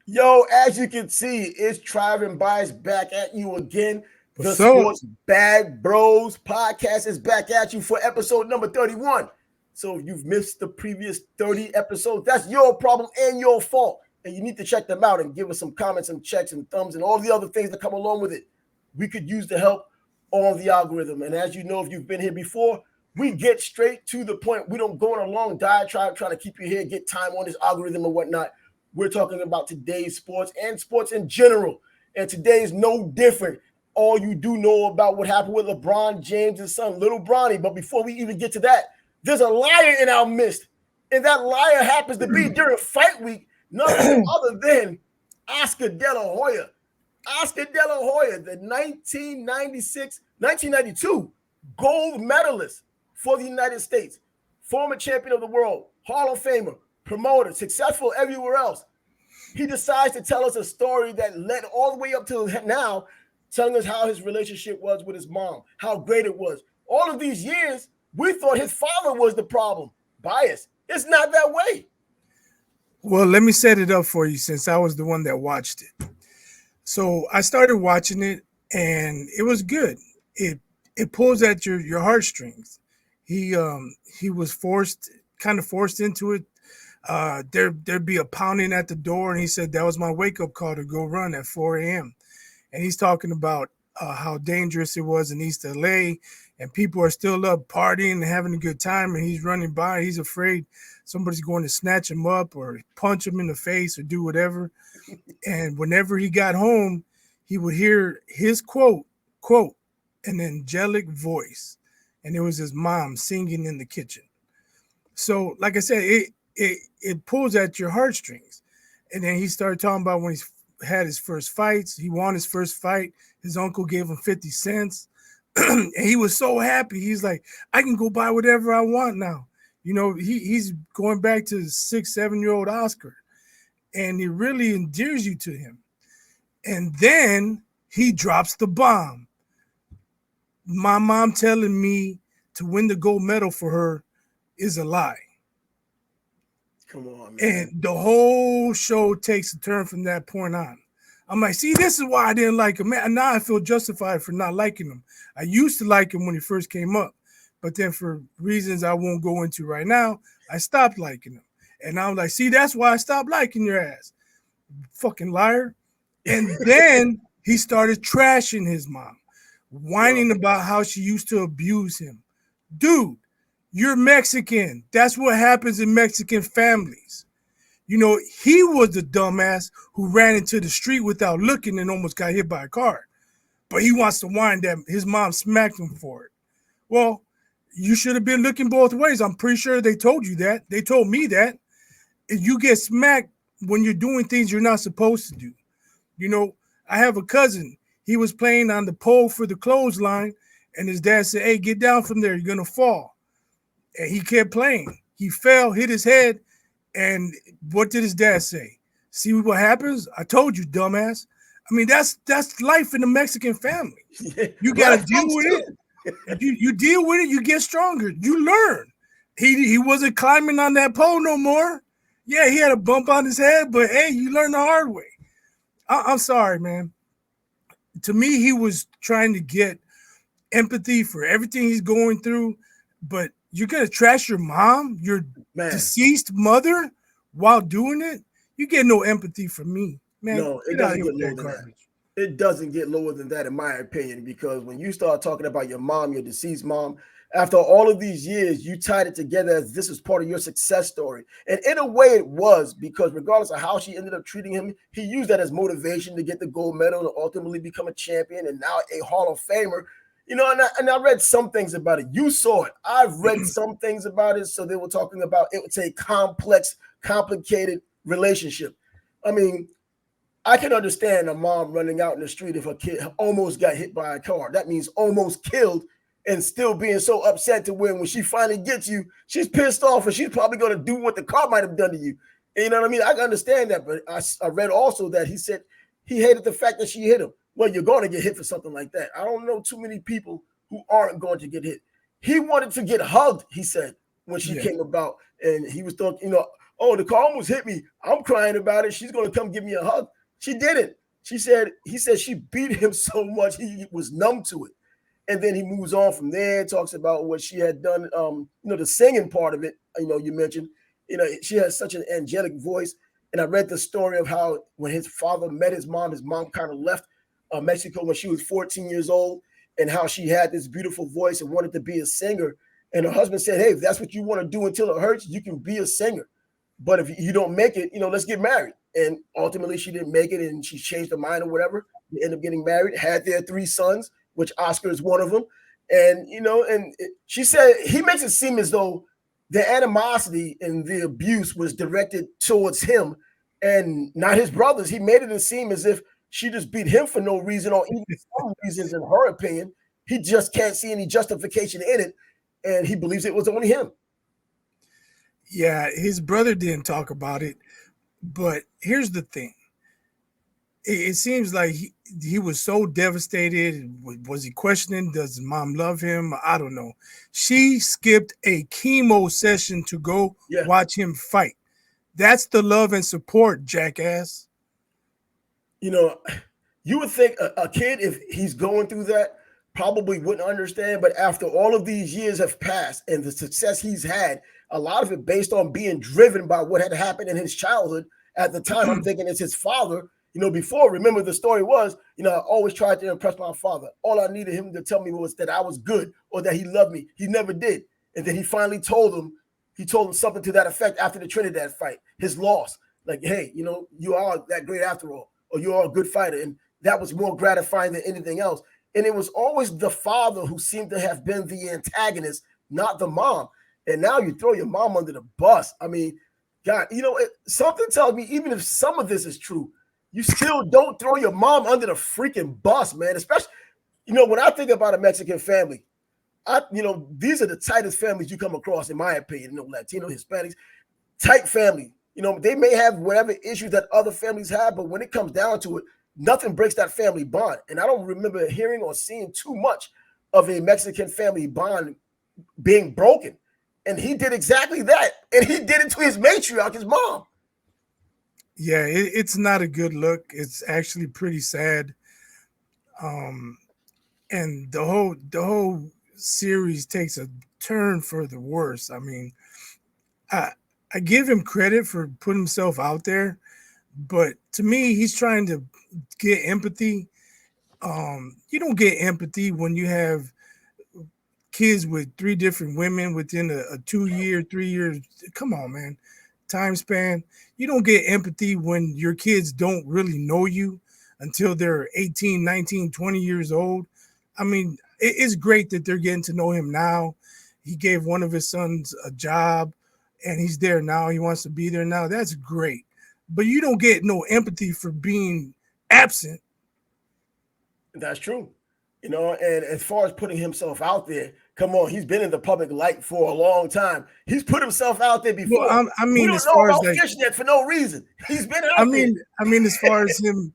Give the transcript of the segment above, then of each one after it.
Yo, as you can see, it's Trav and Bias back at you again. The What's up? Sports Bag Bros podcast is back at you for episode number 31. So if you've missed the previous 30 episodes, that's your problem and your fault. And you need to check them out and give us some comments and checks and thumbs and all the other things that come along with it. We could use the help on the algorithm. And as you know, if you've been here before, we get straight to the point. We don't go on a long diatribe trying to keep you here, get time on this algorithm and whatnot. We're talking about today's sports and sports in general. And today is no different. All you do know about what happened with LeBron James' and son, little Bronny. But before we even get to that, there's a liar in our midst. And that liar happens to be during fight week, nothing other than Oscar De La Hoya. Oscar De La Hoya, the 1992 gold medalist for the United States, former champion of the world, Hall of Famer, promoter, successful everywhere else. He decides to tell us a story that led all the way up to now, telling us how his relationship was with his mom, how great it was. All of these years, we thought his father was the problem. Bias. It's not that way. Well, let me set it up for you since I was the one that watched it. So I started watching it and it was good. It pulls at your heartstrings. He was kind of forced into it. There'd be a pounding at the door, and he said that was my wake up call to go run at 4 a.m. And he's talking about how dangerous it was in East LA, and people are still up partying and having a good time, and he's running by. He's afraid somebody's going to snatch him up or punch him in the face or do whatever. And whenever he got home, he would hear his quote, an angelic voice, and it was his mom singing in the kitchen. So, like I said, it pulls at your heartstrings. And then he started talking about when he had his first fights. He won his first fight. His uncle gave him 50 cents. And he was so happy. He's like, I can go buy whatever I want now. You know, he's going back to 6-7-year-old Oscar. And it really endears you to him. And then he drops the bomb. My mom telling me to win the gold medal for her is a lie. Come on, man. And the whole show takes a turn from that point on. I'm like, see, this is why I didn't like him. Man, now I feel justified for not liking him. I used to like him when he first came up, but then for reasons I won't go into right now, I stopped liking him. And I'm like, see, that's why I stopped liking your ass. Fucking liar. And then he started trashing his mom, whining about how she used to abuse him. Dude, you're Mexican. That's what happens in Mexican families. You know, he was the dumbass who ran into the street without looking and almost got hit by a car. But he wants to whine that his mom smacked him for it. Well, you should have been looking both ways. I'm pretty sure they told you that. They told me that. If you get smacked when you're doing things you're not supposed to do. You know, I have a cousin. He was playing on the pole for the clothesline, and his dad said, hey, get down from there. You're going to fall. And he kept playing. He fell, hit his head, and what did his dad say? See what happens? I told you, dumbass. I mean, that's life in the Mexican family. You got to deal with it. You deal with it, you get stronger. You learn. He wasn't climbing on that pole no more. Yeah, he had a bump on his head, but hey, you learn the hard way. I'm sorry, man. To me, he was trying to get empathy for everything he's going through, but you're going to trash your mom, your deceased mother, while doing it? You get no empathy from me, man. No, it doesn't get lower than that. It doesn't get lower than that, in my opinion, because when you start talking about your mom, your deceased mom, after all of these years, you tied it together as this was part of your success story. And in a way it was, because regardless of how she ended up treating him, he used that as motivation to get the gold medal and ultimately become a champion and now a Hall of Famer. You know, and I read some things about it. You saw it. I've read some things about it. So they were talking about it's a complex, complicated relationship. I mean, I can understand a mom running out in the street if a kid almost got hit by a car. That means almost killed, and still being so upset to when she finally gets you, she's pissed off and she's probably going to do what the car might have done to you. And you know what I mean? I can understand that, but I read also that he said he hated the fact that she hit him. Well, you're going to get hit for something like that. I don't know too many people who aren't going to get hit. He wanted to get hugged, he said, when she came about, and he was talking, oh, the car almost hit me. I'm crying about it. She's going to come give me a hug. She didn't. He said she beat him so much he was numb to it. And then he moves on from there, talks about what she had done, the singing part of it, you mentioned, she has such an angelic voice. And I read the story of how when his father met his mom kind of left Mexico when she was 14 years old, and how she had this beautiful voice and wanted to be a singer. And her husband said, hey, if that's what you want to do until it hurts, you can be a singer. But if you don't make it, let's get married. And ultimately she didn't make it, and she changed her mind or whatever. They ended up getting married, had their 3 sons, which Oscar is one of them. And, she said he makes it seem as though the animosity and the abuse was directed towards him and not his brothers. He made it seem as if she just beat him for no reason, or even some reasons in her opinion. He just can't see any justification in it, and he believes it was only him. Yeah, his brother didn't talk about it, but here's the thing. It seems like he was so devastated. Was he questioning, does his mom love him? I don't know. She skipped a chemo session to go watch him fight. That's the love and support, jackass. You would think a kid, if he's going through that, probably wouldn't understand. But after all of these years have passed and the success he's had, a lot of it based on being driven by what had happened in his childhood. At the time, I'm thinking it's his father. Before, remember the story was, I always tried to impress my father. All I needed him to tell me was that I was good or that he loved me. He never did. And then he finally told him something to that effect after the Trinidad fight, his loss. Like, hey, you are that great after all, or you are a good fighter. And that was more gratifying than anything else. And it was always the father who seemed to have been the antagonist, not the mom. And now you throw your mom under the bus. I mean, God, something tells me even if some of this is true, you still don't throw your mom under the freaking bus, man. Especially, when I think about a Mexican family, these are the tightest families you come across, in my opinion. Latino, Hispanics, tight family. They may have whatever issues that other families have, but when it comes down to it, nothing breaks that family bond. And I don't remember hearing or seeing too much of a Mexican family bond being broken. And he did exactly that. And he did it to his matriarch, his mom. Yeah, it's not a good look. It's actually pretty sad. And the whole series takes a turn for the worse. I mean, I give him credit for putting himself out there, but to me, he's trying to get empathy. You don't get empathy when you have kids with 3 different women within a 2-year, 3 years. Come on, man. Time span. You don't get empathy when your kids don't really know you until they're 18, 19, 20 years old. I mean, it's great that they're getting to know him now. He gave one of his sons a job and he's there now. He wants to be there now. That's great. But you don't get no empathy for being absent. That's true. And as far as putting himself out there, come on, he's been in the public light for a long time. He's put himself out there before. Well, I mean, we as don't far know as about Fishnet for no reason. He's been out there. I mean, as far as him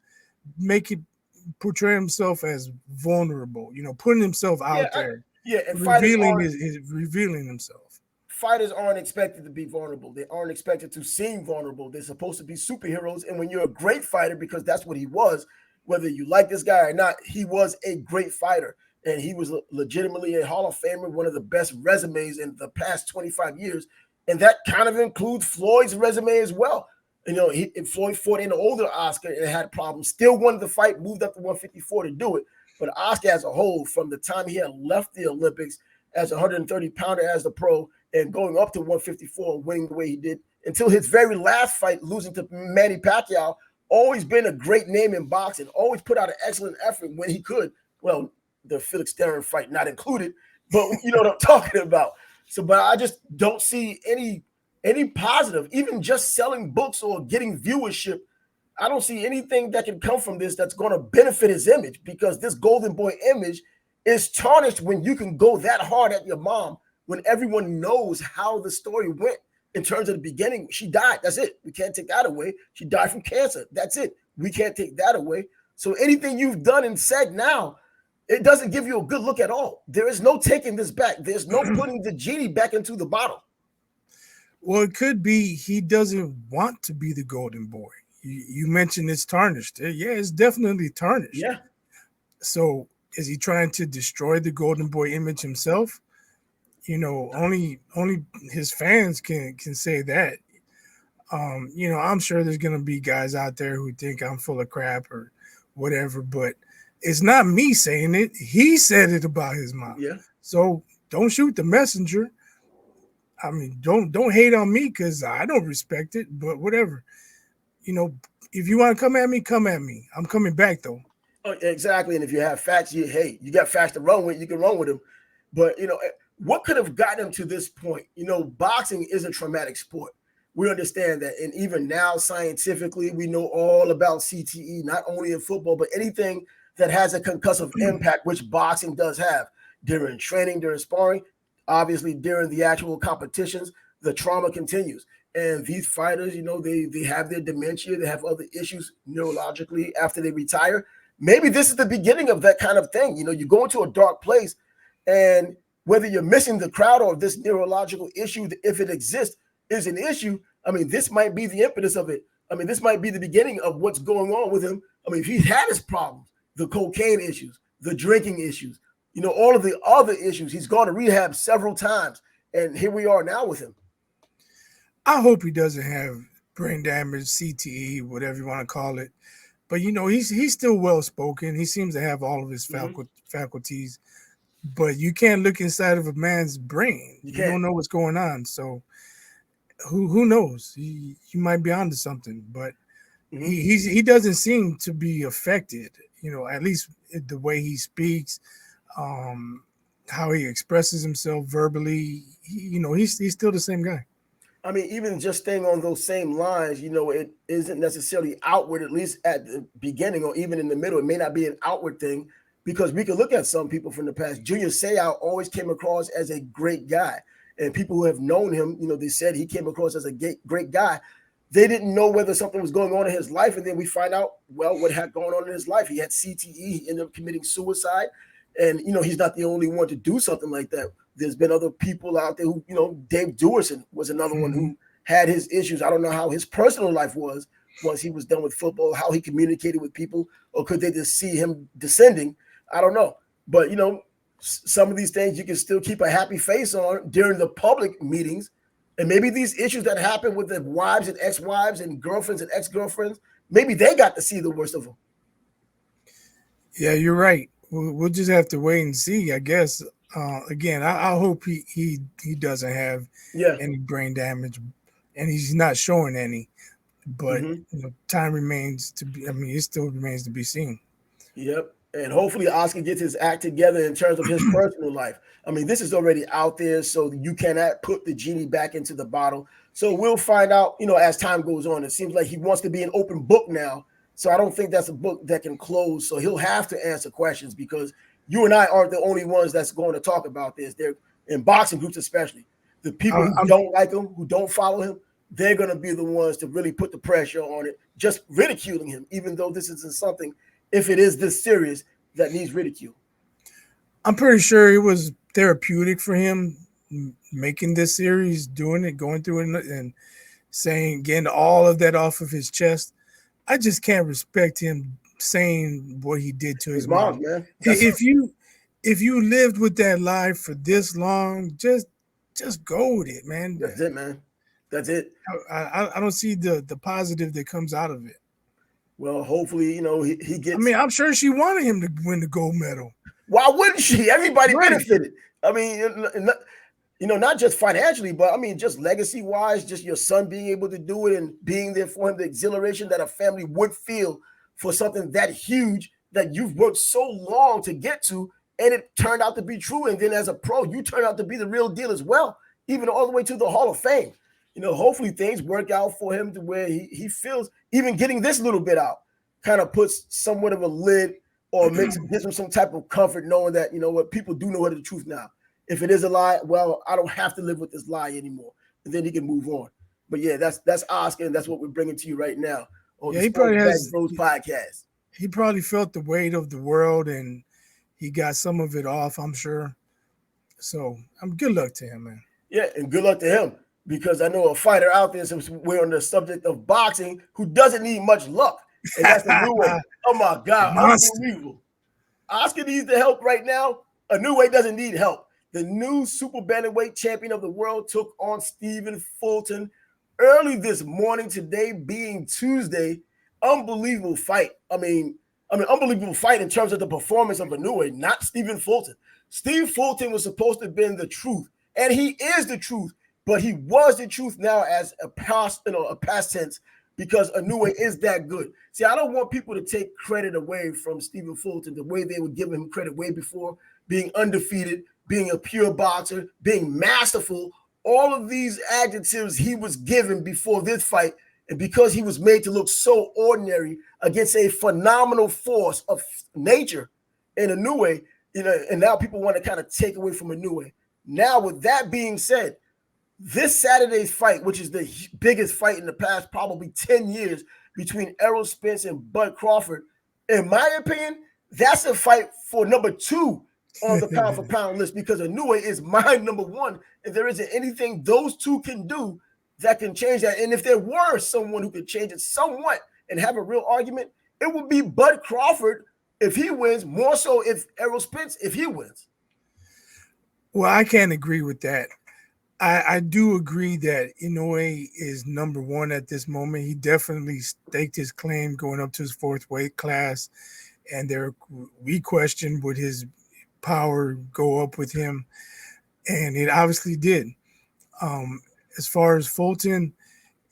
portray himself as vulnerable, putting himself out there. And revealing himself. Fighters aren't expected to be vulnerable. They aren't expected to seem vulnerable. They're supposed to be superheroes. And when you're a great fighter, because that's what he was, whether you like this guy or not, he was a great fighter. And he was legitimately a Hall of Famer, one of the best resumes in the past 25 years. And that kind of includes Floyd's resume as well. Floyd fought an older Oscar and had problems. Still wanted to fight, moved up to 154 to do it. But Oscar as a whole, from the time he had left the Olympics as a 130-pounder as the pro and going up to 154 and winning the way he did until his very last fight, losing to Manny Pacquiao, always been a great name in boxing, always put out an excellent effort when he could. Well, the Felix Darren fight not included, but you know what I'm talking about. So, but I just don't see any positive, even just selling books or getting viewership. I don't see anything that can come from this that's going to benefit his image, because this golden boy image is tarnished when you can go that hard at your mom when everyone knows how the story went. In terms of the beginning, she died. That's it. We can't take that away. She died from cancer. That's it. We can't take that away. So anything you've done and said now, it doesn't give you a good look at all. There is no taking this back. There's no putting the genie back into the bottle. Well, it could be he doesn't want to be the golden boy. You mentioned it's tarnished. Yeah, it's definitely tarnished. Yeah. So is he trying to destroy the golden boy image himself? Only his fans can say that. I'm sure there's gonna be guys out there who think I'm full of crap or whatever, but it's not me saying it. He said it about his mom. Yeah. So don't shoot the messenger. I mean, don't hate on me because I don't respect it, but whatever. You know, if you want to come at me, come at me. I'm coming back though. Oh, exactly. And if you have facts, you got facts to run with, you can run with them. But what could have gotten him to this point? Boxing is a traumatic sport. We understand that. And even now, scientifically, we know all about CTE, not only in football, but anything that has a concussive impact, which boxing does have during training, during sparring, obviously during the actual competitions, the trauma continues. And these fighters, they have their dementia, they have other issues neurologically after they retire. Maybe this is the beginning of that kind of thing. You go into a dark place, and whether you're missing the crowd or this neurological issue, if it exists, is an issue. I mean, this might be the impetus of it. I mean, this might be the beginning of what's going on with him. I mean, if he's had his problems, the cocaine issues, the drinking issues, all of the other issues, he's gone to rehab several times. And here we are now with him. I hope he doesn't have brain damage, CTE, whatever you want to call it. But he's still well spoken. He seems to have all of his faculties. But you can't look inside of a man's brain. You don't know what's going on. So who knows? He might be onto something. But he doesn't seem to be affected. At least the way he speaks, how he expresses himself verbally. He's still the same guy. I mean, even just staying on those same lines, it isn't necessarily outward, at least at the beginning or even in the middle. It may not be an outward thing, because we can look at some people from the past. Junior Seau always came across as a great guy. And people who have known him, they said he came across as a great guy. They didn't know whether something was going on in his life. And then we find out, well, what had going on in his life. He had CTE. He ended up committing suicide. And, he's not the only one to do something like that. There's been other people out there who, Dave Dewerson was another one who had his issues. I don't know how his personal life was once he was done with football, how he communicated with people, or could they just see him descending? I don't know. But, some of these things you can still keep a happy face on during the public meetings. And maybe these issues that happen with the wives and ex-wives and girlfriends and ex-girlfriends, maybe they got to see the worst of them. Yeah, you're right. We'll just have to wait and see, I guess. Again, I hope he doesn't have any brain damage, and he's not showing any. But time remains to be. I mean, it still remains to be seen. Yep, and hopefully Oscar gets his act together in terms of his personal life. I mean, this is already out there, so you cannot put the genie back into the bottle. So we'll find out, as time goes on. It seems like he wants to be an open book now. So I don't think that's a book that can close. So he'll have to answer questions, because you and I aren't the only ones that's going to talk about this. They're in boxing groups, especially the people who don't like him, who don't follow him. They're going to be the ones to really put the pressure on it, just ridiculing him, even though this isn't something, if it is this serious, that needs ridicule. I'm pretty sure it was therapeutic for him making this series, doing it, going through it, and getting all of that off of his chest. I just can't respect him saying what he did to his mom. Man. If you lived with that life for this long, just go with it, man. That's it, man. That's it. I don't see the positive that comes out of it. Well, hopefully, he gets. I mean, I'm sure she wanted him to win the gold medal. Why wouldn't she? Everybody benefited. I mean, not just financially, but I mean, just legacy-wise, just your son being able to do it and being there for him, the exhilaration that a family would feel for something that huge that you've worked so long to get to, and it turned out to be true. And then as a pro, you turn out to be the real deal as well, even all the way to the Hall of Fame. Hopefully things work out for him to where he feels even getting this little bit out kind of puts somewhat of a lid, or gives him some type of comfort knowing that, people do know the truth now. If it is a lie, well, I don't have to live with this lie anymore. And then he can move on. But yeah, that's Oscar, and that's what we're bringing to you right now on the probably has Bros podcast. He probably felt the weight of the world, and he got some of it off, I'm sure. So good luck to him, man. Yeah, and good luck to him. because I know a fighter out there, since we're on the subject of boxing, who doesn't need much luck, and that's a new way. Oh my The God, monster. unbelievable! Oscar needs the help right now. A new way doesn't need help. The new super bantamweight champion of the world took on Stephen Fulton early this morning. Today being Tuesday, unbelievable fight. Unbelievable fight in terms of the performance of Inoue, not Stephen Fulton. Steve Fulton was supposed to have been the truth, and he is the truth. But he was the truth now as a past tense, because Inoue is that good. See, I don't want people to take credit away from Stephen Fulton the way they were giving him credit way before, being undefeated, being a pure boxer, being masterful. All of these adjectives he was given before this fight, and because he was made to look so ordinary against a phenomenal force of nature in Inoue, and now people want to kind of take away from Inoue. Now, with that being said, this Saturday's fight, which is the biggest fight in the past probably 10 years between Errol Spence and Bud Crawford, in my opinion, that's a fight for number 2 on the pound for pound list, because Inoue is my number 1, and there isn't anything those two can do that can change that. And if there were someone who could change it somewhat and have a real argument, it would be Bud Crawford if he wins, more so if Errol Spence if he wins. Well, I can't agree with that. I do agree that Inoue is number 1 at this moment. He definitely staked his claim going up to his 4th weight class, and we questioned would his power go up with him, and it obviously did. As far as Fulton,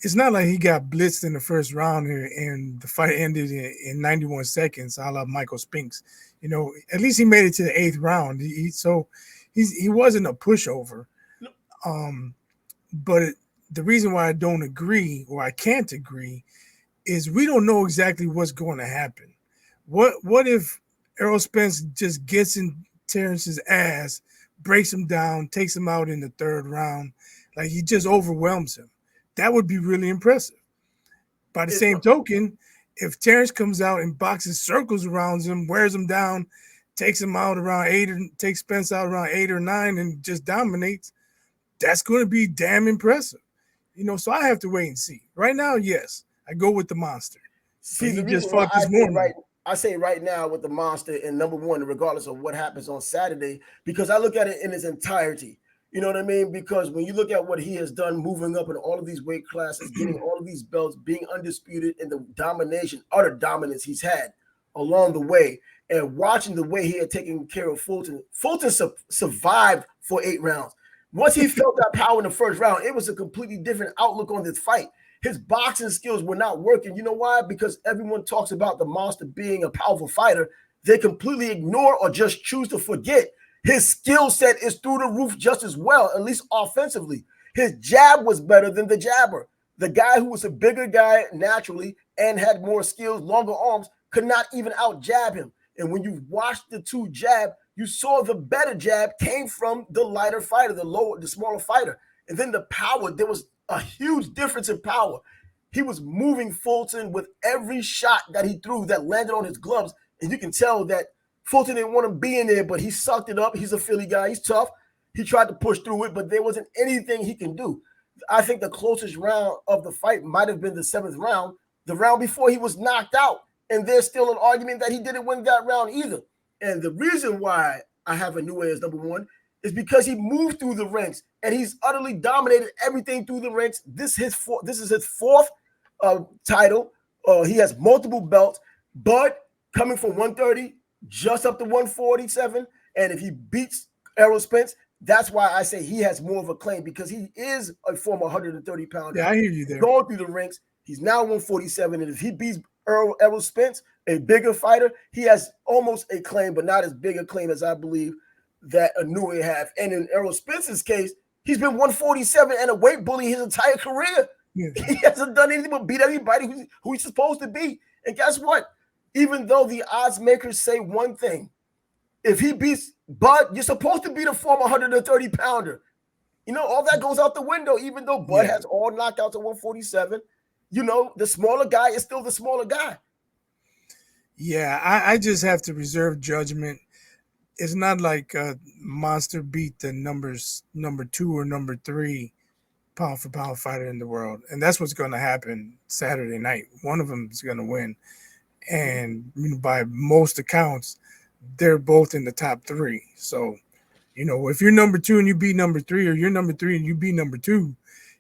it's not like he got blitzed in the first round here and the fight ended in 91 seconds, a la Michael Spinks. At least he made it to the 8th round. He wasn't a pushover. But the reason why I don't agree, or I can't agree, is we don't know exactly what's going to happen. What if Errol Spence just gets in Terrence's ass, breaks him down, takes him out in the 3rd round, like he just overwhelms him? That would be really impressive. By the same token, if Terrence comes out and boxes circles around him, wears him down, takes him out around 8, and takes Spence out around 8 or 9, and just dominates, that's going to be damn impressive. So I have to wait and see. Right now, yes, I go with the monster. See, the reason why I say right now with the monster in number 1, regardless of what happens on Saturday, because I look at it in its entirety. You know what I mean? Because when you look at what he has done, moving up in all of these weight classes, getting all of these belts, being undisputed, and the utter dominance he's had along the way, and watching the way he had taken care of Fulton survived for 8 rounds. Once he felt that power in the first round, it was a completely different outlook on this fight. His boxing skills were not working. You know why? Because everyone talks about the monster being a powerful fighter. They completely ignore or just choose to forget his skill set is through the roof just as well, at least offensively. His jab was better than the jabber. The guy who was a bigger guy naturally and had more skills, longer arms, could not even out jab him. And when you watched the two jab, you saw the better jab came from the lighter fighter, the smaller fighter. And then the power, there was a huge difference in power. He was moving Fulton with every shot that he threw that landed on his gloves. And you can tell that Fulton didn't want to be in there, but he sucked it up. He's a Philly guy. He's tough. He tried to push through it, but there wasn't anything he can do. I think the closest round of the fight might have been the 7th round, the round before he was knocked out. And there's still an argument that he didn't win that round either. And the reason why I have Inoue as number 1 is because he moved through the ranks and he's utterly dominated everything through the ranks. This is his 4th title. He has multiple belts, but coming from 130 just up to 147. And if he beats Errol Spence, that's why I say he has more of a claim, because he is a former 130 pounder. Yeah, I hear you there. Going through the ranks, he's now 147. And if he beats Errol Spence, a bigger fighter, he has almost a claim, but not as big a claim as I believe that Inoue have. And in Errol Spence's case, he's been 147 and a weight bully his entire career. Yeah. He hasn't done anything but beat everybody who he's supposed to beat. And guess what? Even though the odds makers say one thing, if he beats Bud, you're supposed to beat a former 130 pounder. All that goes out the window, even though Bud has all knockouts at 147. The smaller guy is still the smaller guy. Yeah, I just have to reserve judgment. It's not like Monster beat the number 2 or number 3 pound for pound fighter in the world, and that's what's going to happen Saturday night. One of them is going to win, and by most accounts, they're both in the top three. So, if you're number two and you beat number three, or you're number three and you beat number two,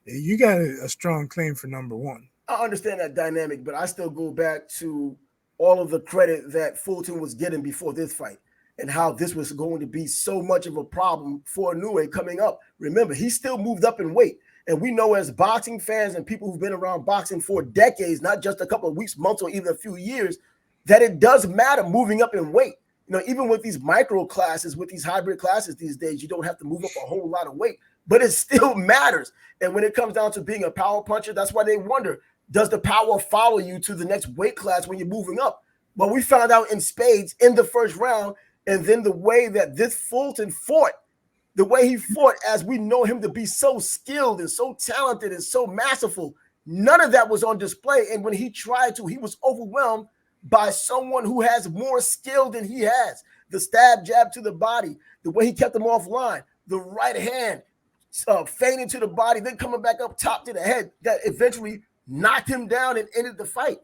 you got a strong claim for number one. I understand that dynamic, but I still go back to all of the credit that Fulton was getting before this fight and how this was going to be so much of a problem for Inoue coming up. Remember, he still moved up in weight. And we know as boxing fans and people who've been around boxing for decades, not just a couple of weeks, months, or even a few years, that it does matter moving up in weight. Even with these micro classes, with these hybrid classes these days, you don't have to move up a whole lot of weight, but it still matters. And when it comes down to being a power puncher, that's why they wonder, does the power follow you to the next weight class when you're moving up? Well, we found out in spades in the first round, and then the way that this Fulton fought, the way he fought, as we know him to be so skilled and so talented and so masterful, none of that was on display. And when he tried to, he was overwhelmed by someone who has more skill than he has. The stab jab to the body, the way he kept him offline, the right hand, feigning to the body, then coming back up top to the head, that eventually knocked him down and ended the fight.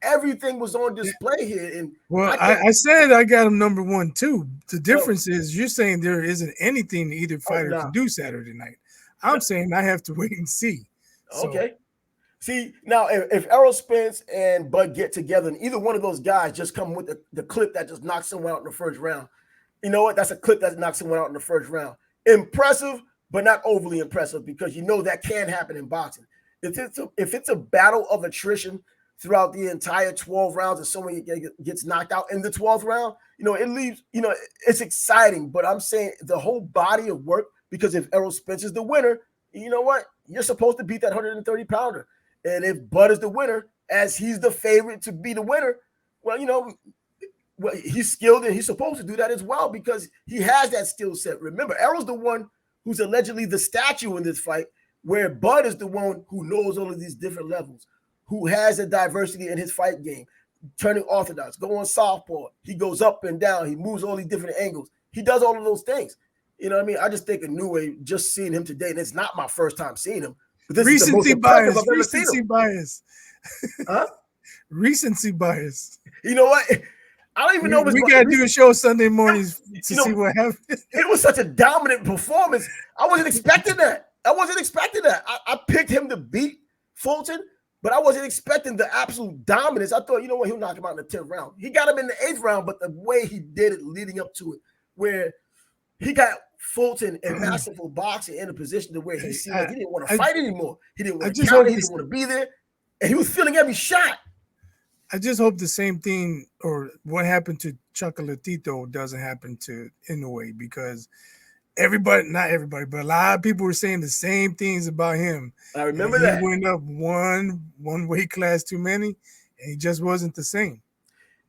Everything was on display here. And I said I got him number one too. The difference is you're saying there isn't anything either fighter can do Saturday night. I'm saying I have to wait and see. Okay. See, now if Errol Spence and Bud get together and either one of those guys just come with the clip that just knocks someone out in the first round, you know what? That's a clip that knocks someone out in the first round. Impressive, but not overly impressive, because that can happen in boxing. If it's a battle of attrition throughout the entire 12 rounds and someone gets knocked out in the 12th round, it leaves, it's exciting. But I'm saying the whole body of work, because if Errol Spence is the winner, you know what? You're supposed to beat that 130-pounder. And if Bud is the winner, as he's the favorite to be the winner, well, he's skilled and he's supposed to do that as well, because he has that skill set. Remember, Errol's the one who's allegedly the statue in this fight, where Bud is the one who knows all of these different levels, who has a diversity in his fight game, turning orthodox, going southpaw. He goes up and down. He moves all these different angles. He does all of those things. You know what I mean? I just think Inoue, just seeing him today, and it's not my first time seeing him. But this recency is the bias. most Recency bias. Huh? Recency bias. You know what? I don't even know. We got to do a show Sunday mornings to see what happens. It was such a dominant performance. I wasn't expecting that. I picked him to beat Fulton, but I wasn't expecting the absolute dominance. I thought, he'll knock him out in the 10th round. He got him in the 8th round, but the way he did it leading up to it, where he got Fulton in masterful boxing in a position to where he seemed like he didn't want to fight anymore. He didn't want to counter. He didn't want to be there. And he was feeling every shot. I just hope the same thing, or what happened to Chocolatito, doesn't happen to Inoue, because not everybody, but a lot of people were saying the same things about him. I remember that. He went up one weight class too many, and he just wasn't the same.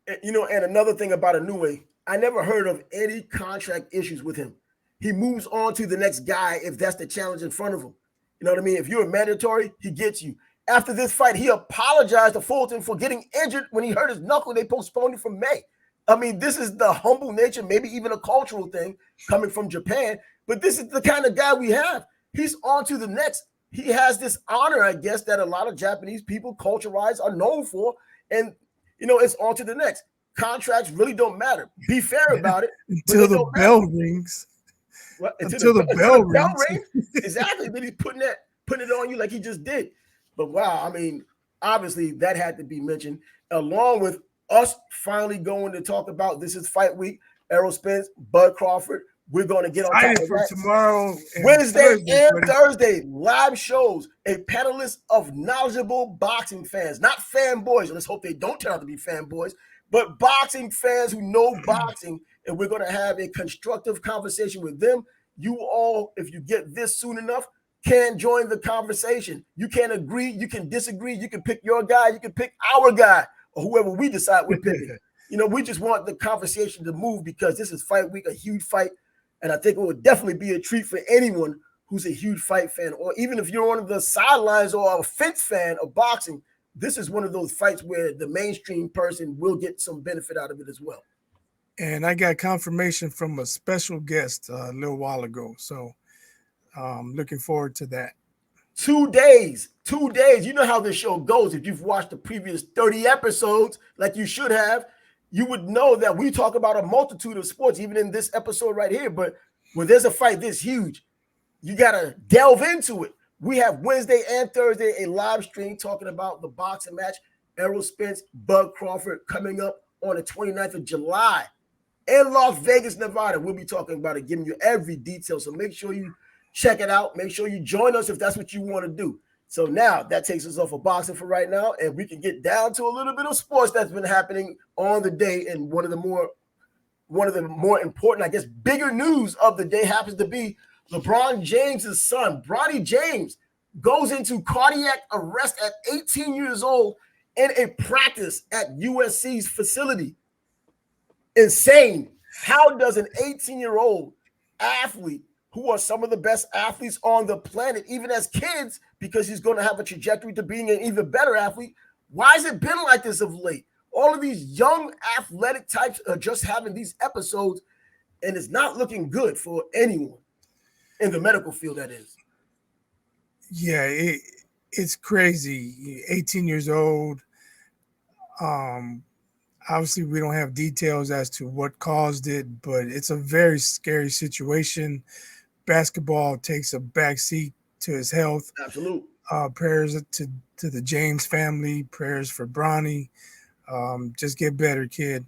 And another thing about Inoue, I never heard of any contract issues with him. He moves on to the next guy if that's the challenge in front of him. You know what I mean? If you're a mandatory, he gets you. After this fight, he apologized to Fulton for getting injured when he hurt his knuckle. They postponed it from May. I mean, this is the humble nature, maybe even a cultural thing coming from Japan. But this is the kind of guy we have. He's on to the next. He has this honor, I guess, that a lot of Japanese people, culture-wise, are known for. And, it's on to the next. Contracts really don't matter. Be fair about it. Until the bell rings. Well, until the bell rings. Exactly. Then he's putting it on you like he just did. But wow, I mean, obviously that had to be mentioned, along with us finally going to talk about, this is fight week, Errol Spence, Bud Crawford. We're going to get on top of for that. Tomorrow, Wednesday and Thursday, live shows, a panelist of knowledgeable boxing fans, not fanboys. Let's hope they don't turn out to be fanboys, but boxing fans who know boxing. And we're going to have a constructive conversation with them. You all, if you get this soon enough, can join the conversation. You can agree, you can disagree, you can pick your guy, you can pick our guy, or whoever we decide we're picking. We just want the conversation to move, because this is fight week, a huge fight. And I think it would definitely be a treat for anyone who's a huge fight fan, or even if you're one of the sidelines or a fence fan of boxing. This is one of those fights where the mainstream person will get some benefit out of it as well. And I got confirmation from a special guest a little while ago. So looking forward to that. 2 days. 2 days. You know how this show goes. If you've watched the previous 30 episodes, like you should have, you would know that we talk about a multitude of sports, even in this episode right here. But when there's a fight this huge, you got to delve into it. We have Wednesday and Thursday a live stream talking about the boxing match, Errol Spence, Bud Crawford, coming up on the 29th of July in Las Vegas, Nevada. We'll be talking about it, giving you every detail. So make sure you check it out. Make sure you join us if that's what you want to do. So now that takes us off of boxing for right now, and we can get down to a little bit of sports that's been happening on the day. And one of the more important, I guess, bigger news of the day happens to be LeBron James' son, Bronny James, goes into cardiac arrest at 18 years old in a practice at USC's facility. Insane. How does an 18-year-old athlete, who are some of the best athletes on the planet, even as kids, because he's going to have a trajectory to being an even better athlete, why has it been like this of late? All of these young athletic types are just having these episodes, and it's not looking good for anyone in the medical field, that is. Yeah, it's crazy. 18 years old. Obviously, we don't have details as to what caused it, but it's a very scary situation. Basketball takes a backseat to his health. Absolutely. Prayers to the James family. Prayers for Bronny. Just get better, kid.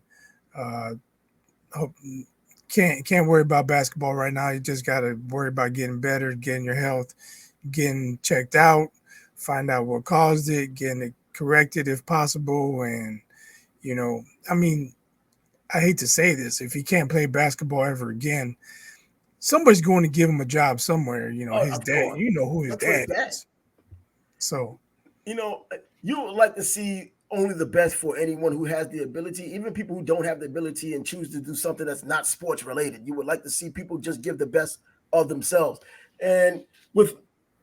Can't worry about basketball right now. You just got to worry about getting better, getting your health, getting checked out, find out what caused it, getting it corrected if possible. And, I mean, I hate to say this, if he can't play basketball ever again, somebody's going to give him a job somewhere. His dad, who his dad is. So, you would like to see only the best for anyone who has the ability, even people who don't have the ability and choose to do something that's not sports related. You would like to see people just give the best of themselves. And with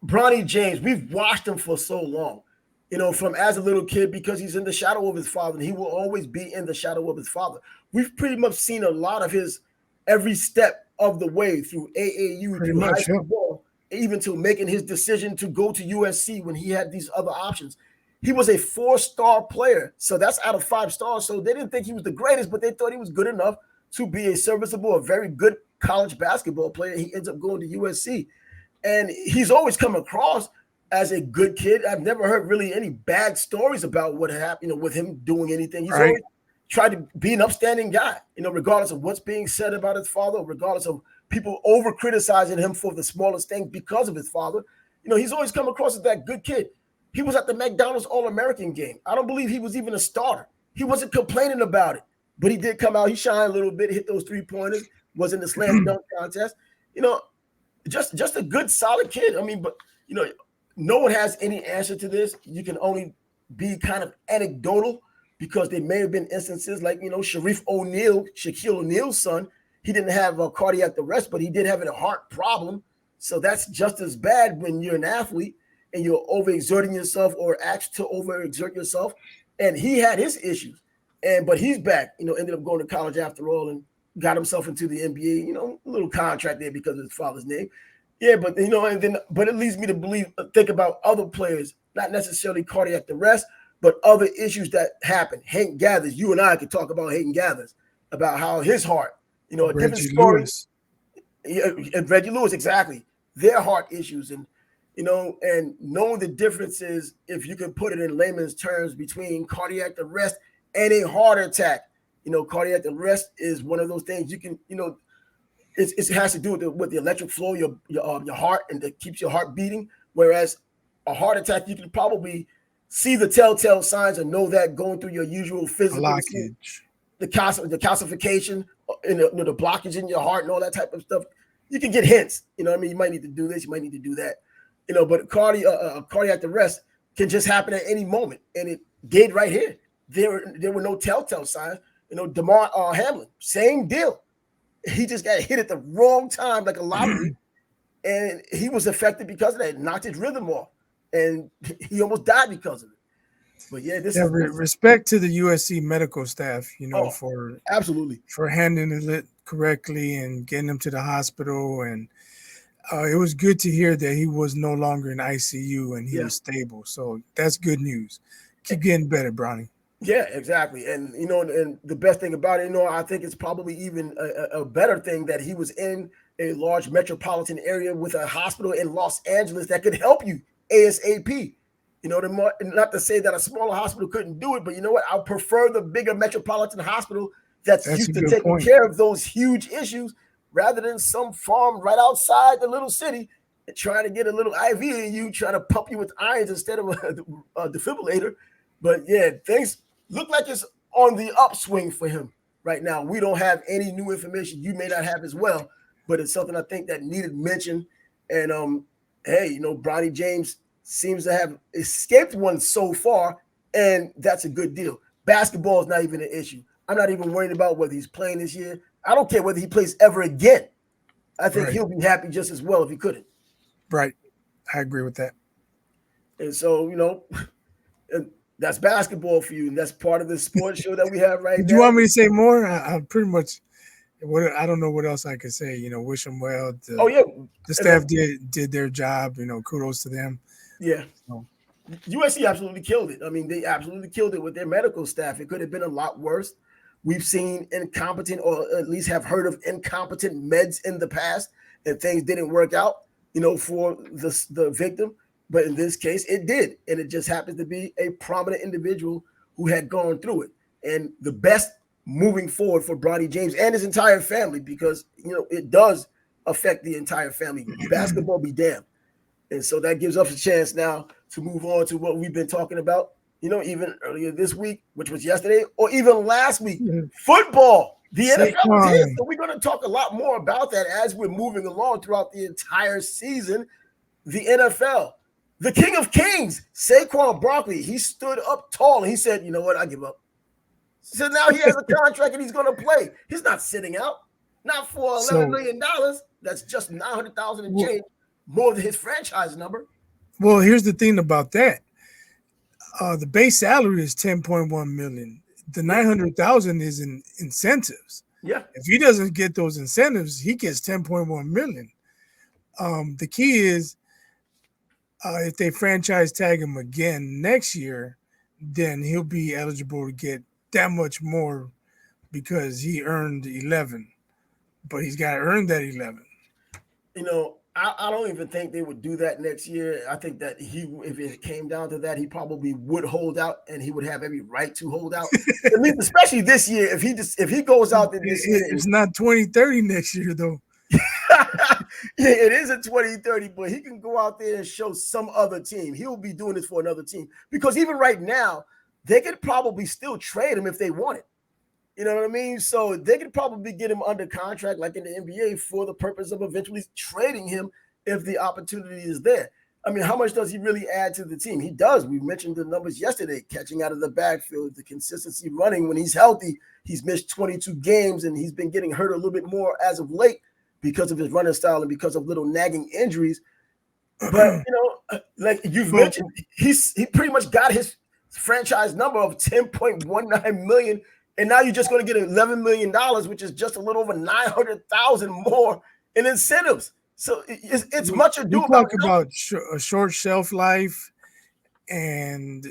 Bronny James, we've watched him for so long, from as a little kid, because he's in the shadow of his father, and he will always be in the shadow of his father. We've pretty much seen a lot of his every step of the way through AAU, through high school ball, even to making his decision to go to USC when he had these other options. He was a 4-star player, so that's out of 5 stars. So they didn't think he was the greatest, but they thought he was good enough to be a serviceable, a very good college basketball player. He ends up going to USC, and he's always come across as a good kid. I've never heard really any bad stories about what happened, with him doing anything. He's always tried to be an upstanding guy, regardless of what's being said about his father, regardless of people over criticizing him for the smallest thing because of his father. He's always come across as that good kid. He was at the McDonald's All-American game. I don't believe he was even a starter. He wasn't complaining about it, but he did come out. He shined a little bit, hit those 3-pointers, was in the slam dunk contest. Just a good, solid kid. I mean, but, no one has any answer to this. You can only be kind of anecdotal, because there may have been instances like, Shaquille O'Neal's son. He didn't have a cardiac arrest, but he did have a heart problem. So that's just as bad when you're an athlete and you're overexerting yourself or asked to overexert yourself. And he had his issues. But he's back, ended up going to college after all and got himself into the NBA, a little contract there because of his father's name. Yeah, but, but it leads me to think about other players, not necessarily cardiac arrest, but other issues that happen. Hank Gathers, you and I could talk about Hank Gathers, about how his heart, a different story. And Reggie Lewis, exactly. Their heart issues. And, and knowing the differences, if you can put it in layman's terms, between cardiac arrest and a heart attack. Cardiac arrest is one of those things you can, it has to do with the electric flow, your heart, and that keeps your heart beating. Whereas a heart attack, you can probably see the telltale signs and know that going through your usual physical blockage, the calcification, and the blockage in your heart and all that type of stuff. You can get hints. You might need to do this, you might need to do that. But cardiac arrest can just happen at any moment, and it did right here. There were no telltale signs. DeMar Hamlin, same deal. He just got hit at the wrong time, like a lottery, and he was affected because of that. It knocked his rhythm off, and he almost died because of it. But yeah, respect to the USC medical staff, for absolutely for handling it correctly and getting him to the hospital. And It was good to hear that he was no longer in ICU and he Yeah. was stable. So that's good news. Keep getting better, Bronny. Yeah, exactly. And and the best thing about it, I think it's probably even a better thing that he was in a large metropolitan area with a hospital in Los Angeles that could help you ASAP. Not to say that a smaller hospital couldn't do it, but you know what? I prefer the bigger metropolitan hospital that's That's a used to good taking point. care of those huge issues rather than some farm right outside the little city and trying to get a little IV in you, trying to pump you with irons instead of a defibrillator. But yeah, things look like it's on the upswing for him right now. We don't have any new information. You may not have as well, but it's something I think that needed mention. And hey, Bronny James seems to have escaped one so far, and that's a good deal. Basketball is not even an issue. I'm not even worried about whether he's playing this year. I don't care whether he plays ever again. I think he'll be happy just as well if he couldn't. Right. I agree with that. And so, that's basketball for you, and that's part of the sports show that we have right now. Do you want me to say more? I pretty much. I don't know what else I could say. Wish them well. The staff did their job. Kudos to them. Yeah. So. USC absolutely killed it. I mean, they absolutely killed it with their medical staff. It could have been a lot worse. We've seen incompetent, or at least have heard of incompetent meds in the past, and things didn't work out, for the victim. But in this case, it did. And it just happens to be a prominent individual who had gone through it. And the best moving forward for Bronny James and his entire family, because, it does affect the entire family. Basketball be damned. And so that gives us a chance now to move on to what we've been talking about, even earlier this week, which was yesterday, or even last week, football. The NFL is here. So we're going to talk a lot more about that as we're moving along throughout the entire season. The NFL. The King of Kings, Saquon Barkley, he stood up tall and he said, you know what, I give up. So now he has a contract and he's going to play. He's not sitting out, not for $11 million. That's just $900,000 and change, more than his franchise number. Well, here's the thing about that. The base salary is $10.1 million. The $900,000 is in incentives. Yeah. If he doesn't get those incentives, he gets $10.1 million. The key is, if they franchise tag him again next year, then he'll be eligible to get that much more because he earned 11. But he's got to earn that 11. I don't even think they would do that next year. I think that if it came down to that, he probably would hold out, and he would have every right to hold out. At least, especially this year, if he goes out there this year, it's not 2030 next year though. Yeah, it is a 2030, but he can go out there and show some other team. He'll be doing this for another team, because even right now, they could probably still trade him if they wanted. You know what I mean? So they could probably get him under contract, like in the NBA, for the purpose of eventually trading him if the opportunity is there. I mean, how much does he really add to the team? He does. We mentioned the numbers yesterday, catching out of the backfield, the consistency running when he's healthy. He's missed 22 games, and he's been getting hurt a little bit more as of late because of his running style and because of little nagging injuries. But, like you've mentioned, he pretty much got his franchise number of $10.19 million. And now you're just going to get $11 million, which is just a little over $900,000 more in incentives. So it's much ado about. We talk about a short shelf life, and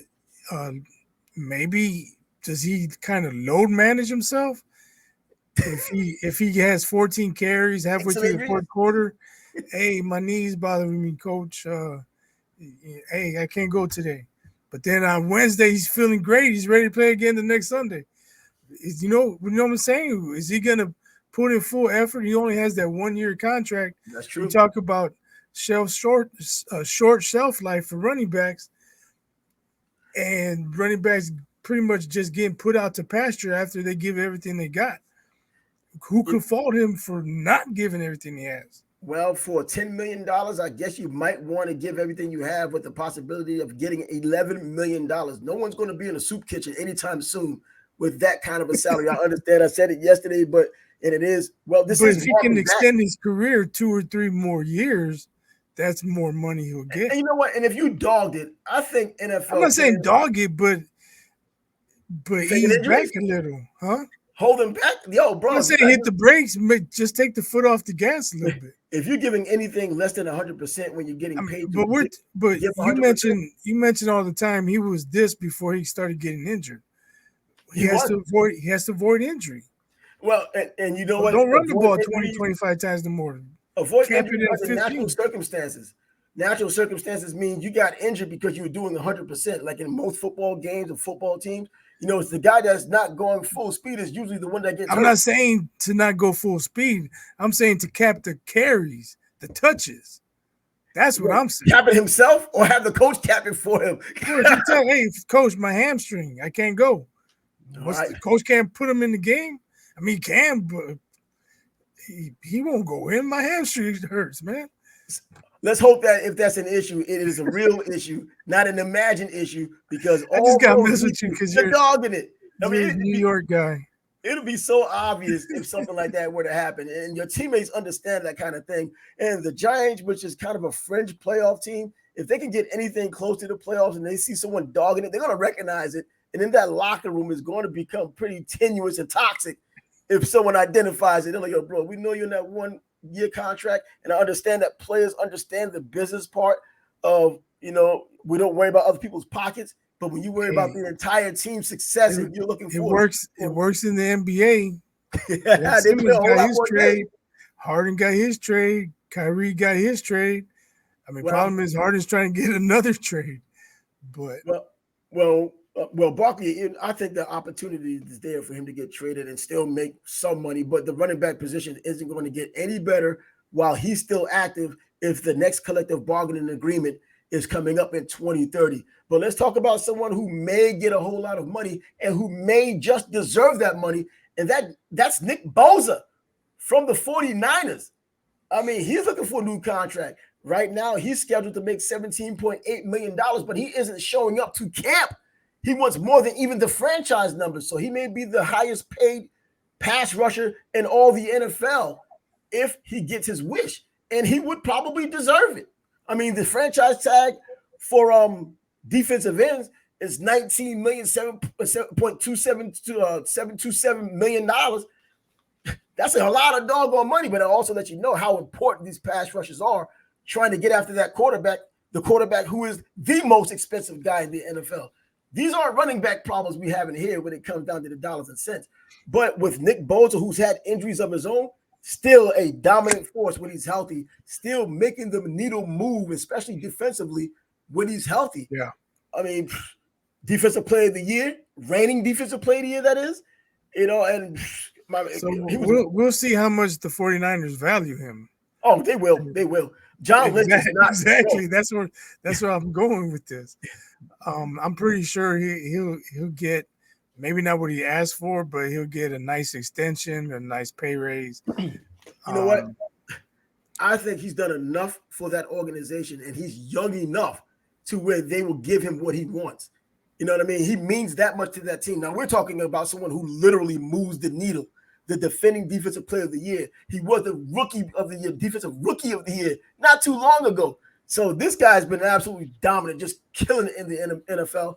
maybe does he kind of load manage himself? If he has 14 carries halfway through the fourth quarter, hey, my knees bothering me, coach. Hey, I can't go today. But then on Wednesday, he's feeling great. He's ready to play again the next Sunday. You know what I'm saying? Is he going to put in full effort? He only has that 1-year contract. That's true. We talk about short shelf life for running backs, and running backs pretty much just getting put out to pasture after they give everything they got. Who could fault him for not giving everything he has? Well, for $10 million, I guess you might want to give everything you have with the possibility of getting $11 million. No one's going to be in a soup kitchen anytime soon with that kind of a salary. I understand. I said it yesterday, but it is. Well, this is. But if he can extend his career 2 or 3 more years, that's more money he'll get. And you know what? And if you dogged it, I think NFL. I'm not saying dog it, but ease back a little, huh? Hold him back, yo, bro. I'm saying hit the brakes, just take the foot off the gas a little bit. If you're giving anything less than 100% when you're getting paid to but give you 100%, mentioned all the time he was this before he started getting injured. He he has was. to avoid injury. Well, and you know So what? don't run the Avoid ball 20, injuries, 25 times the more. avoid Cap injuries it at under natural 15. circumstances. Natural circumstances mean you got injured because you were doing 100%. Like in most football games or football teams, it's the guy that's not going full speed is usually the one that gets I'm hurt. not saying to not go full speed. I'm saying to cap the carries, the touches. That's what I'm saying. Cap it himself or have the coach cap it for him. Well, if you tell, hey, coach, my hamstring, I can't go. All right. The coach can't put him in the game? I mean, he can, but he won't go in. My hamstring hurts, man. Let's hope that if that's an issue, it is a real issue, not an imagined issue, because I just got to all mess with you because you're dogging it. I you're a mean, New York guy. it'll be so obvious if something like that were to happen, and your teammates understand that kind of thing. And the Giants, which is kind of a fringe playoff team, if they can get anything close to the playoffs and they see someone dogging it, they're going to recognize it. And then that locker room is going to become pretty tenuous and toxic if someone identifies it. They're like, yo, bro, we know you're in that 1-year contract, and I understand that players understand the business part of, we don't worry about other people's pockets. But when you worry about the entire team's success and you're looking forward, it works in the NBA. Yeah, they play a whole lot more trade. Harden got his trade. Kyrie got his trade. I mean, problem is Harden's trying to get another trade. But Barkley, I think the opportunity is there for him to get traded and still make some money. But the running back position isn't going to get any better while he's still active if the next collective bargaining agreement is coming up in 2030. But let's talk about someone who may get a whole lot of money and who may just deserve that money. And that's Nick Bosa from the 49ers. I mean, he's looking for a new contract. Right now, he's scheduled to make $17.8 million, but he isn't showing up to camp. He wants more than even the franchise numbers. So he may be the highest paid pass rusher in all the NFL if he gets his wish. And he would probably deserve it. I mean, the franchise tag for defensive ends is $19 million, $7.27 million. That's a lot of doggone money, but it also lets you know how important these pass rushers are trying to get after that quarterback, the quarterback who is the most expensive guy in the NFL. These aren't running back problems we have in here when it comes down to the dollars and cents. But with Nick Bosa, who's had injuries of his own, still a dominant force when he's healthy, still making the needle move, especially defensively when he's healthy. Yeah. I mean, defensive player of the year, reigning defensive player of the year, that is, and we'll see how much the 49ers value him. Oh, they will. They will. John Lynch is not exactly. That's where I'm going with this. I'm pretty sure he'll get maybe not what he asked for, but he'll get a nice extension, a nice pay raise. You know what? I think he's done enough for that organization, and he's young enough to where they will give him what he wants. You know what I mean? He means that much to that team. Now, we're talking about someone who literally moves the needle, the defending defensive player of the year. He was the rookie of the year, defensive rookie of the year, not too long ago. So this guy's been absolutely dominant, just killing it in the NFL.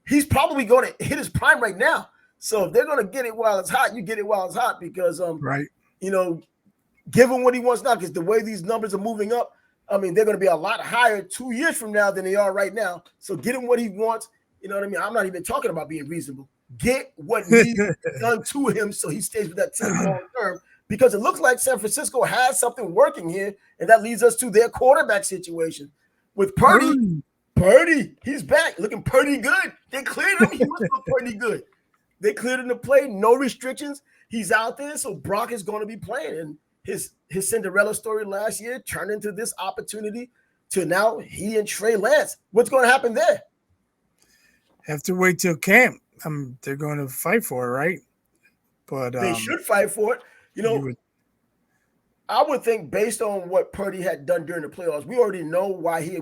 He's probably going to hit his prime right now. So if they're going to get it while it's hot, you get it while it's hot because, right. Give him what he wants now, because the way these numbers are moving up, I mean, they're going to be a lot higher 2 years from now than they are right now. So get him what he wants. You know what I mean? I'm not even talking about being reasonable. Get what needs done to him so he stays with that team long term, because it looks like San Francisco has something working here, and that leads us to their quarterback situation. With Purdy, he's back, looking pretty good. They cleared him. He must look pretty good. They cleared him to play, no restrictions. He's out there, so Brock is going to be playing. And his Cinderella story last year turned into this opportunity to now he and Trey Lance. What's going to happen there? Have to wait till camp. They're going to fight for it, right? But they should fight for it. I would think based on what Purdy had done during the playoffs, we already know why he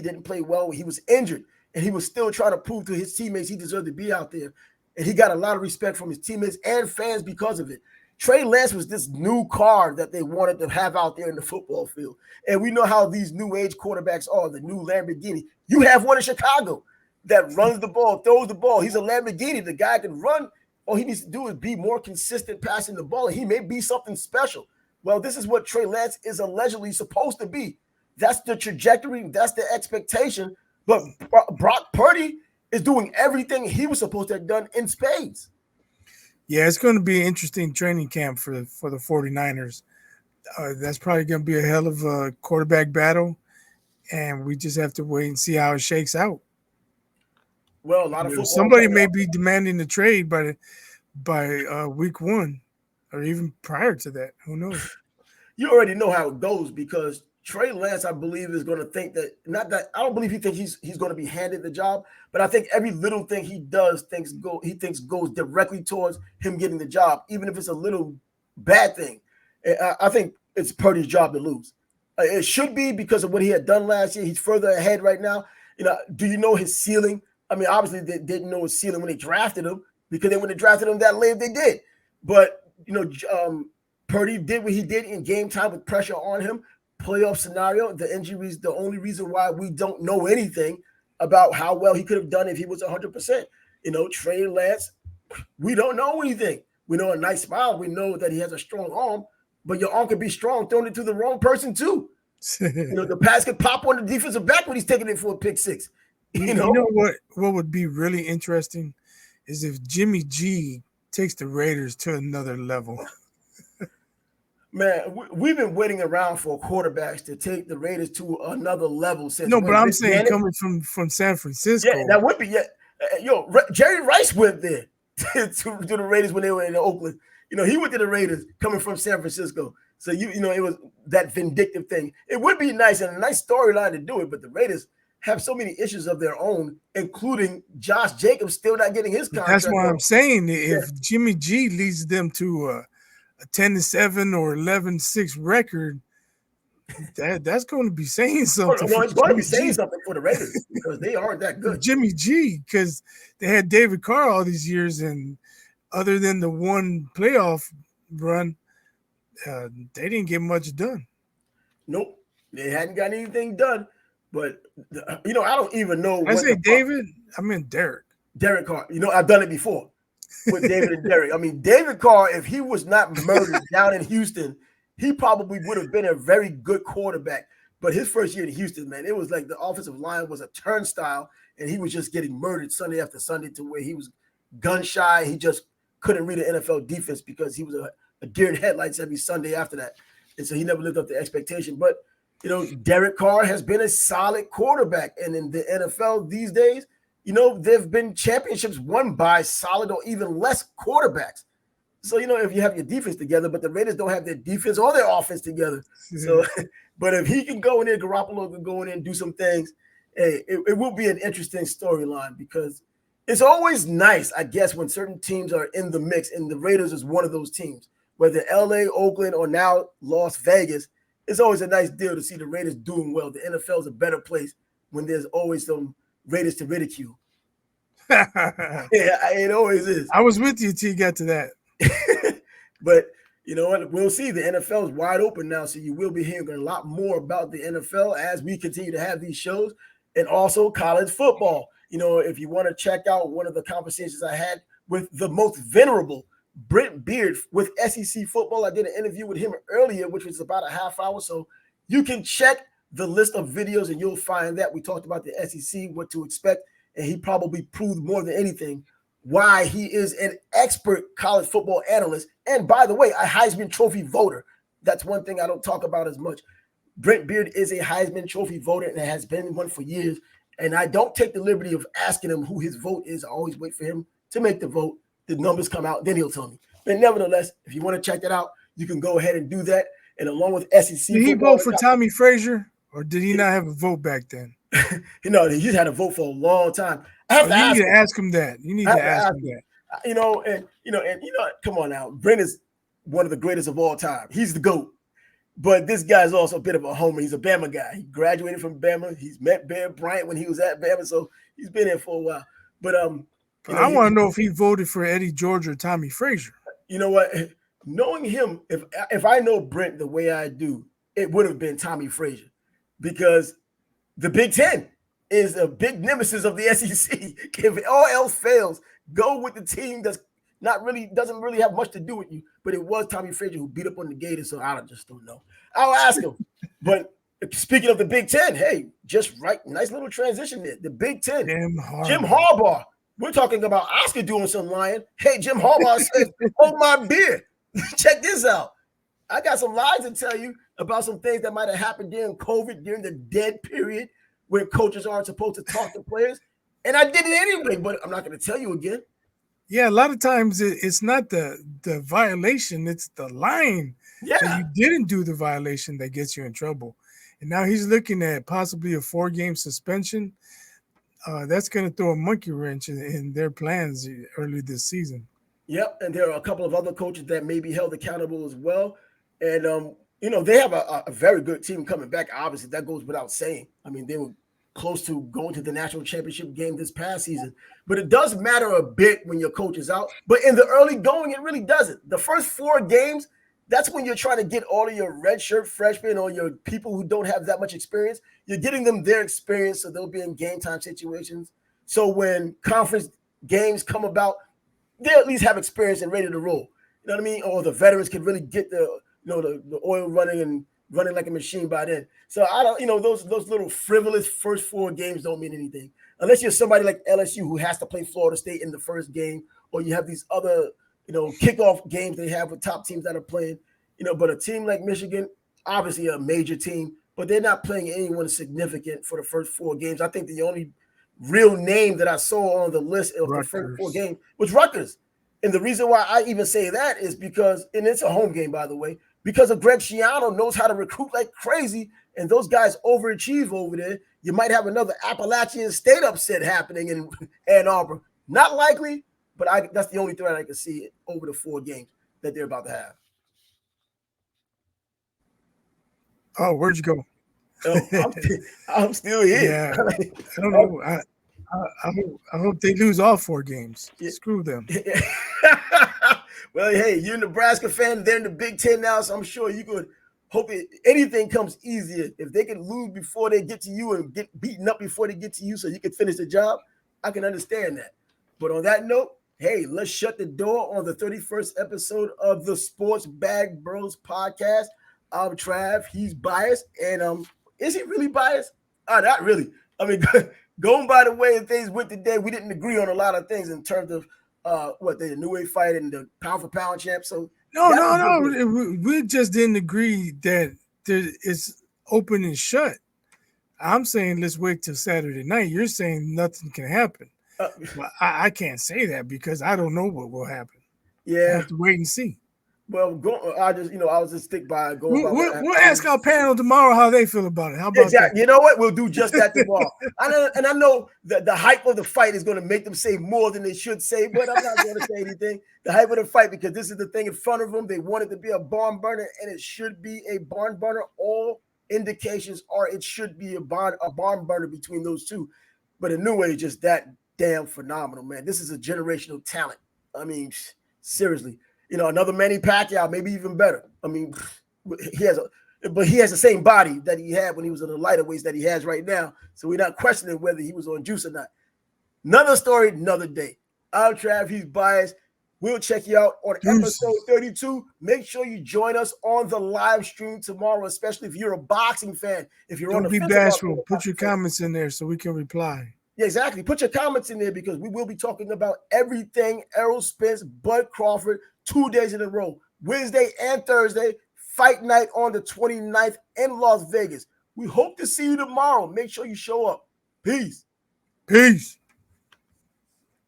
didn't play well. He was injured, and he was still trying to prove to his teammates he deserved to be out there. And he got a lot of respect from his teammates and fans because of it. Trey Lance was this new card that they wanted to have out there in the football field. And we know how these new age quarterbacks are, the new Lamborghini. You have one in Chicago that runs the ball, throws the ball. He's a Lamborghini. The guy can run. All he needs to do is be more consistent passing the ball, and he may be something special. well, this is what Trey Lance is allegedly supposed to be. That's the trajectory. That's the expectation. But Brock Purdy is doing everything he was supposed to have done in spades. Yeah, it's going to be an interesting training camp for the 49ers. That's probably going to be a hell of a quarterback battle, and we just have to wait and see how it shakes out. Well, a lot of football. Somebody may be demanding the trade by week 1, or even prior to that. Who knows? You already know how it goes because Trey Lance, I believe, is going to think that I don't believe he thinks he's going to be handed the job, but I think every little thing he does he thinks goes directly towards him getting the job, even if it's a little bad thing. I think it's Purdy's job to lose. It should be because of what he had done last year. He's further ahead right now. Do you know his ceiling? I mean, obviously they didn't know his ceiling when they drafted him because they wouldn't have drafted him that late. They did, but Purdy did what he did in game time with pressure on him. Playoff scenario, the injuries, the only reason why we don't know anything about how well he could have done if he was 100%. Trey Lance, we don't know anything. We know a nice smile. We know that he has a strong arm, but your arm could be strong thrown it to the wrong person too. The pass could pop on the defensive back when he's taking it for a pick six. You know what would be really interesting is if Jimmy G takes the Raiders to another level. Man, we've been waiting around for quarterbacks to take the Raiders to another level since. No, but I'm saying coming from San Francisco. Yeah, that would be. Yeah, Jerry Rice went there to the Raiders when they were in Oakland. He went to the Raiders coming from San Francisco. So it was that vindictive thing. It would be nice and a nice storyline to do it, but the Raiders have so many issues of their own, including Josh Jacobs still not getting his contract. That's why I'm saying if Jimmy G leads them to a 10-7 or 11-6 record, that's going to be saying something. Well, it's going to be saying something for the Raiders because they aren't that good. Jimmy G, because they had David Carr all these years, and other than the one playoff run, they didn't get much done. Nope, they hadn't got anything done. But I don't even know. I say David, I meant Derek. Derek Carr. I've done it before with David and Derek. I mean, David Carr, if he was not murdered down in Houston, he probably would have been a very good quarterback. But his first year in Houston, man, it was like the offensive line was a turnstile, and he was just getting murdered Sunday after Sunday to where he was gun shy. He just couldn't read an NFL defense because he was a deer in headlights every Sunday after that. And so he never lived up to expectation. But, Derek Carr has been a solid quarterback. And in the NFL these days, there have been championships won by solid or even less quarterbacks. So, if you have your defense together, but the Raiders don't have their defense or their offense together. So, but if he can go in there, Garoppolo can go in there and do some things, hey, it will be an interesting storyline because it's always nice, I guess, when certain teams are in the mix, and the Raiders is one of those teams, whether LA, Oakland, or now Las Vegas. It's always a nice deal to see the Raiders doing well. The NFL is a better place when there's always some Raiders to ridicule. Yeah, it always is. I was with you till you got to that. But you know what? We'll see. The NFL is wide open now, so you will be hearing a lot more about the NFL as we continue to have these shows, and also college football. If you want to check out one of the conversations I had with the most venerable Brent Beard with SEC football. I did an interview with him earlier, which was about a half hour. So you can check the list of videos and you'll find that we talked about the SEC, what to expect. And he probably proved more than anything why he is an expert college football analyst. And by the way, a Heisman Trophy voter. That's one thing I don't talk about as much. Brent Beard is a Heisman Trophy voter and has been one for years. And I don't take the liberty of asking him who his vote is. I always wait for him to make the vote. The numbers come out, then he'll tell me. But nevertheless, if you want to check that out, you can go ahead and do that. And along with SEC, did he vote for Tommy Frazier, or did he not have a vote back then? He just had a vote for a long time. You need to ask him that. You need to ask him that. Come on now. Brent is one of the greatest of all time. He's the GOAT. But this guy is also a bit of a homer. He's a Bama guy. He graduated from Bama. He's met Bear Bryant when he was at Bama, so he's been here for a while. But I want to know if he voted for Eddie George or Tommy Frazier. You know what? Knowing him, if I know Brent the way I do, it would have been Tommy Frazier because the Big Ten is a big nemesis of the SEC. If all else fails, go with the team that's doesn't really have much to do with you. But it was Tommy Frazier who beat up on the Gators, so I just don't know. I'll ask him. But speaking of the Big Ten, hey, just right, nice little transition there. The Big Ten, Jim Harbaugh. We're talking about Oscar doing some lying. Hey, Jim Harbaugh says, "Hold my beer." Check this out. I got some lies to tell you about some things that might have happened during COVID, during the dead period where coaches aren't supposed to talk to players. And I did it anyway, but I'm not going to tell you again. Yeah, a lot of times it's not the violation, it's the lying. Yeah. So you didn't do the violation that gets you in trouble. And now he's looking at possibly a 4-game suspension. That's going to throw a monkey wrench in their plans early this season. Yep, and there are a couple of other coaches that may be held accountable as well. And, they have a very good team coming back. Obviously, that goes without saying. I mean, they were close to going to the national championship game this past season. But it does matter a bit when your coach is out. But in the early going, it really doesn't. The first 4 games, that's when you're trying to get all of your redshirt freshmen or your people who don't have that much experience. You're getting them their experience, so they'll be in game time situations. So when conference games come about, they'll at least have experience and ready to roll. You know what I mean? Or the veterans can really get the oil running and running like a machine by then. So I don't, those little frivolous first 4 games don't mean anything. Unless you're somebody like LSU who has to play Florida State in the first game, or you have these other, kickoff games they have with top teams that are playing. But a team like Michigan, obviously a major team, but they're not playing anyone significant for the first 4 games. I think the only real name that I saw on the list of the first 4 games was Rutgers. And the reason why I even say that is because, and it's a home game, by the way, because of Greg Schiano knows how to recruit like crazy, and those guys overachieve over there. You might have another Appalachian State upset happening in Ann Arbor. Not likely, but that's the only threat I can see over the 4 games that they're about to have. Oh, where'd you go? Oh, I'm still here. Yeah, I don't know. I hope they lose all 4 games. Yeah. Screw them. Well, hey, you're a Nebraska fan. They're in the Big Ten now, so I'm sure you could hope anything comes easier. If they can lose before they get to you and get beaten up before they get to you so you can finish the job, I can understand that. But on that note, hey, let's shut the door on the 31st episode of the Sports Bag Bros podcast. I'm Trav. He's biased. And is he really biased? Not really. I mean, going by the way things went today, we didn't agree on a lot of things in terms of the new weight fight and the pound for pound champ. So no. We just didn't agree that it's open and shut. I'm saying let's wait till Saturday night. You're saying nothing can happen. Well, I can't say that because I don't know what will happen. Yeah, I have to wait and see. Well, I'll just stick by going. We'll ask our panel tomorrow how they feel about it. How about that? You know what? We'll do just that tomorrow. I know that the hype of the fight is going to make them say more than they should say, but I'm not going to say anything. The hype of the fight, because this is the thing in front of them. They want it to be a barn burner, and it should be a barn burner. All indications are it should be a barn burner between those two. But Inoue is just that damn phenomenal, man. This is a generational talent. I mean, seriously. Another Manny Pacquiao, maybe even better. I mean, he has the same body that he had when he was in the lighter weights that he has right now. So we're not questioning whether he was on juice or not. Another story, another day. I'm Trav. He's biased. We'll check you out on episode 32. Make sure you join us on the live stream tomorrow, especially if you're a boxing fan. If you're Don't be bashful. Put your comments in there so we can reply. Yeah, exactly. Put your comments in there because we will be talking about everything Errol Spence, Bud Crawford, 2 days in a row. Wednesday and Thursday, fight night on the 29th in Las Vegas. We hope to see you tomorrow. Make sure you show up. Peace. Peace.